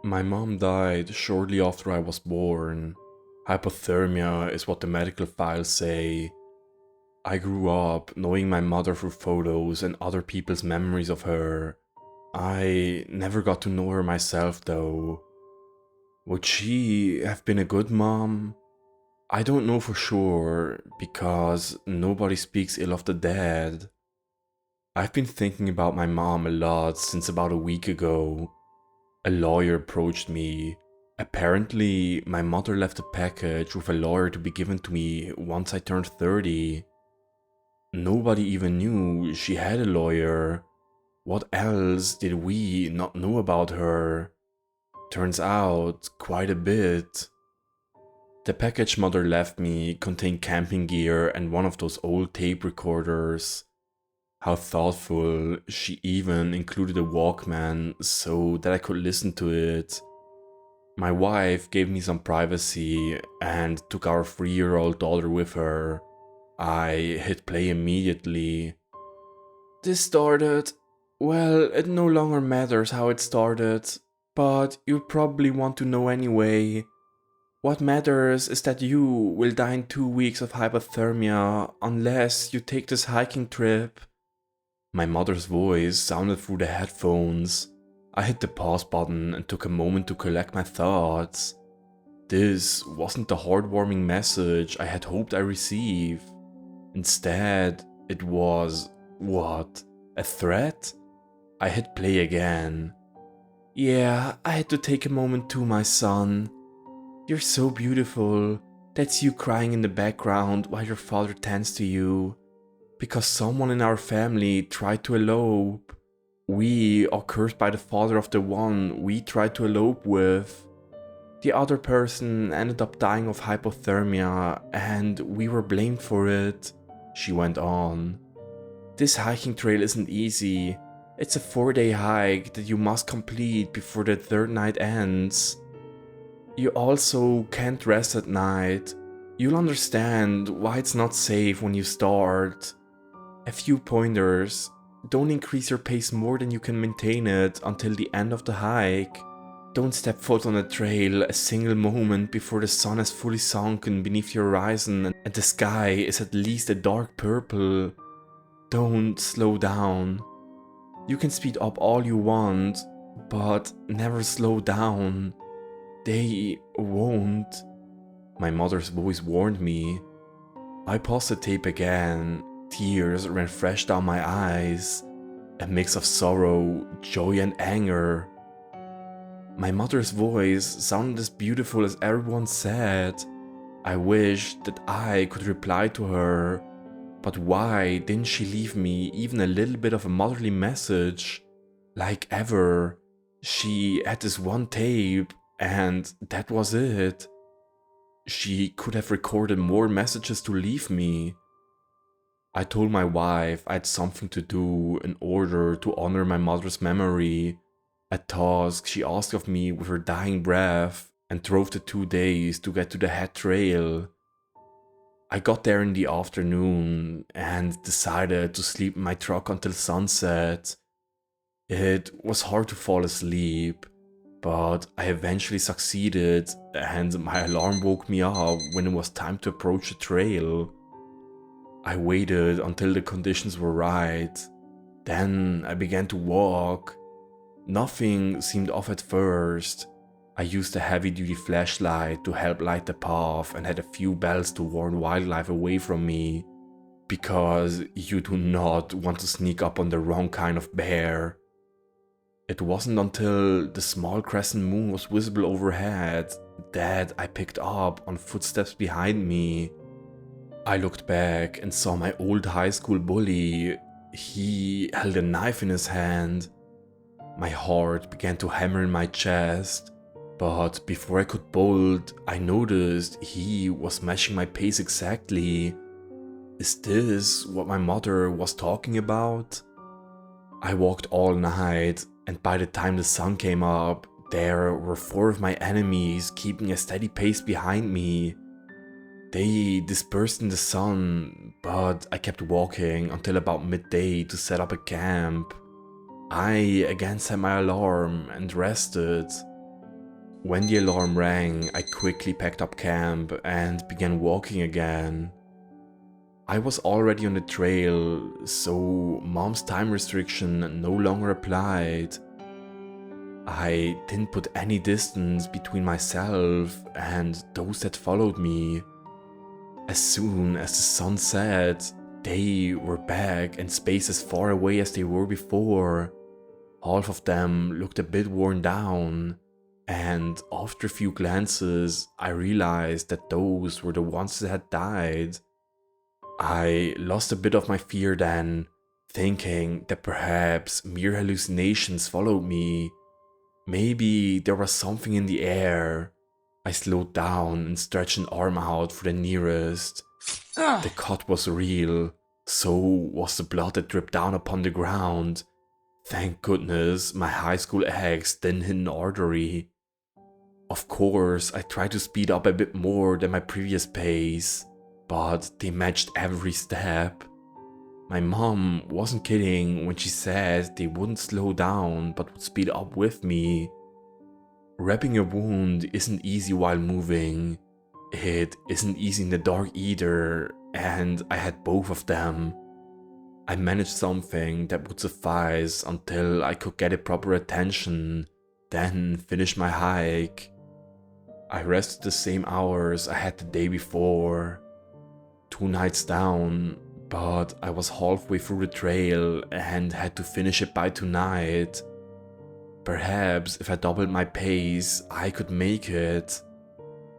My mom died shortly after I was born. Hypothermia is what the medical files say. I grew up knowing my mother through photos and other people's memories of her. I never got to know her myself though. Would she have been a good mom? I don't know for sure, because nobody speaks ill of the dead. I've been thinking about my mom a lot since about a week ago. A lawyer approached me. Apparently, my mother left a package with a lawyer to be given to me once I turned 30. Nobody even knew she had a lawyer. What else did we not know about her? Turns out, quite a bit. The package mother left me contained camping gear and one of those old tape recorders. How thoughtful, she even included a Walkman so that I could listen to it. My wife gave me some privacy and took our 3-year-old daughter with her. I hit play immediately. This started. Well, it no longer matters how it started, but you probably want to know anyway. What matters is that you will die in 2 weeks of hypothermia unless you take this hiking trip. My mother's voice sounded through the headphones. I hit the pause button and took a moment to collect my thoughts. This wasn't the heartwarming message I had hoped I'd receive. Instead, it was, what, a threat? I hit play again. Yeah, I had to take a moment too, my son. You're so beautiful. That's you crying in the background while your father tends to you. Because someone in our family tried to elope. We are cursed by the father of the one we tried to elope with. The other person ended up dying of hypothermia and we were blamed for it, she went on. This hiking trail isn't easy. It's a 4-day hike that you must complete before the third night ends. You also can't rest at night. You'll understand why it's not safe when you start. A few pointers. Don't increase your pace more than you can maintain it until the end of the hike. Don't step foot on the trail a single moment before the sun has fully sunken beneath your horizon and the sky is at least a dark purple. Don't slow down. You can speed up all you want, but never slow down. They won't. My mother's voice warned me. I paused the tape again. Tears ran fresh down my eyes, a mix of sorrow, joy and anger. My mother's voice sounded as beautiful as everyone said. I wished that I could reply to her, but why didn't she leave me even a little bit of a motherly message? Like ever, she had this one tape and that was it. She could have recorded more messages to leave me. I told my wife I had something to do in order to honor my mother's memory, a task she asked of me with her dying breath, and drove the 2 days to get to the head trail. I got there in the afternoon and decided to sleep in my truck until sunset. It was hard to fall asleep, but I eventually succeeded and my alarm woke me up when it was time to approach the trail. I waited until the conditions were right. Then I began to walk. Nothing seemed off at first. I used a heavy-duty flashlight to help light the path and had a few bells to warn wildlife away from me. Because you do not want to sneak up on the wrong kind of bear. It wasn't until the small crescent moon was visible overhead that I picked up on footsteps behind me. I looked back and saw my old high school bully. He held a knife in his hand. My heart began to hammer in my chest, but before I could bolt, I noticed he was matching my pace exactly. Is this what my mother was talking about? I walked all night, and by the time the sun came up, there were 4 of my enemies keeping a steady pace behind me. They dispersed in the sun, but I kept walking until about midday to set up a camp. I again set my alarm and rested. When the alarm rang, I quickly packed up camp and began walking again. I was already on the trail, so mom's time restriction no longer applied. I didn't put any distance between myself and those that followed me. As soon as the sun set, they were back and spaced as far away as they were before. Half of them looked a bit worn down, and after a few glances, I realized that those were the ones that had died. I lost a bit of my fear then, thinking that perhaps mere hallucinations followed me. Maybe there was something in the air. I slowed down and stretched an arm out for the nearest. The cut was real, so was the blood that dripped down upon the ground. Thank goodness my high school ex didn't hit an artery. Of course, I tried to speed up a bit more than my previous pace, but they matched every step. My mom wasn't kidding when she said they wouldn't slow down but would speed up with me. Wrapping a wound isn't easy while moving. It isn't easy in the dark either, and I had both of them. I managed something that would suffice until I could get a proper attention, then finish my hike. I rested the same hours I had the day before. 2 nights down, but I was halfway through the trail and had to finish it by tonight. Perhaps if I doubled my pace, I could make it.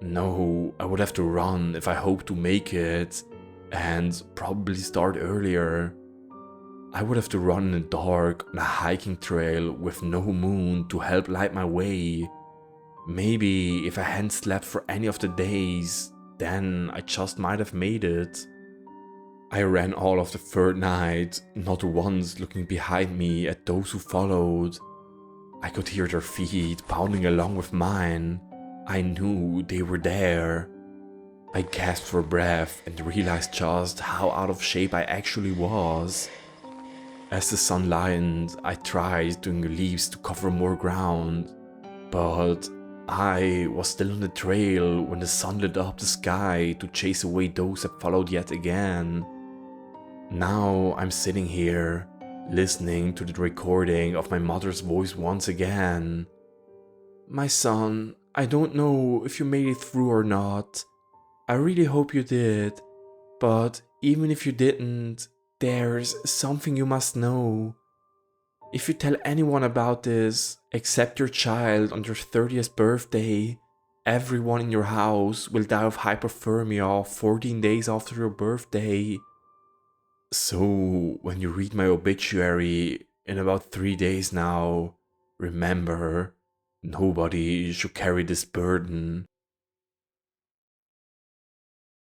No, I would have to run if I hoped to make it, and probably start earlier. I would have to run in the dark on a hiking trail with no moon to help light my way. Maybe if I hadn't slept for any of the days, then I just might have made it. I ran all of the third night, not once looking behind me at those who followed. I could hear their feet pounding along with mine. I knew they were there. I gasped for breath and realized just how out of shape I actually was. As the sun lightened, I tried doing leaps to cover more ground, but I was still on the trail when the sun lit up the sky to chase away those that followed yet again. Now I'm sitting here, listening to the recording of my mother's voice once again. "My son, I don't know if you made it through or not. I really hope you did, but even if you didn't, there's something you must know. If you tell anyone about this, except your child on your 30th birthday, everyone in your house will die of hypothermia 14 days after your birthday. So, when you read my obituary in about 3 days now, remember, nobody should carry this burden."